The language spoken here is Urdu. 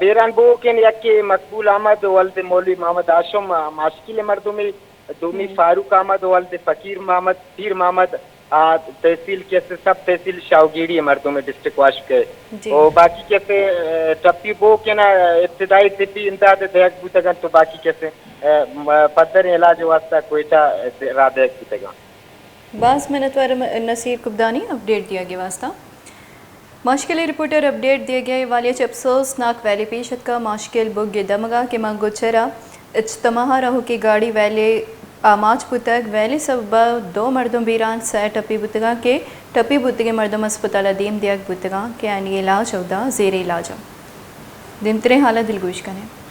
بیران بو کن یکی مقبول احمد ولد مولوی محمد هاشم ماشکیل مردمی دومی فاروق احمد ولد فقیر محمد پیر محمد تحصیل کیسے سب تحصیل شاوگیری مردمی ڈسٹرکٹ واش کے اور باقی کیسے ٹپی بو کے نا ابتدائی طبی امداد دیکھ بوتگن تو باقی کیسے پدر علاج واسطہ کوئٹہ را دیکھ بوتگن. بعض منتوار نصیر کبدانی اپڈیٹ دیا گیا واسطہ ماشکل رپورٹر اپڈیٹ دیا گیا والیہ چ افسوسناک ویلے پیشت کا ماشکل بگ دمگا کہ ماں گچرا اجتماع رہو کی گاڑی ویلے آماج بتگ ویلے سببا دو مردم بیران سہ ٹپی بتگا کے ٹپی بتگے مردم اسپتال دیم دیگ بتگا کہ یعنی علاج ہودا زیر علاج دمترے حالت دلگوش کنے.